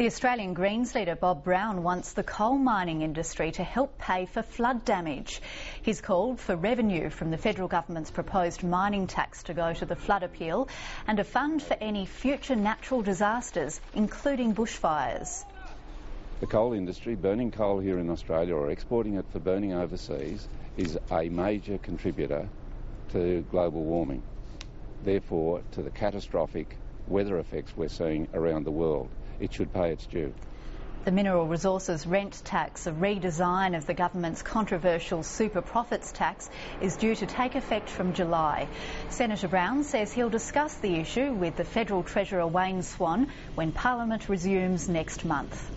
The Australian Greens leader Bob Brown wants the coal mining industry to help pay for flood damage. He's called for revenue from the federal government's proposed mining tax to go to the flood appeal and a fund for any future natural disasters, including bushfires. The coal industry, burning coal here in Australia or exporting it for burning overseas, is a major contributor to global warming, therefore to the catastrophic weather effects we're seeing around the world. It should pay its due. The Mineral Resources Rent Tax, a redesign of the government's controversial super profits tax, is due to take effect from July. Senator Brown says he'll discuss the issue with the Federal Treasurer Wayne Swan when Parliament resumes next month.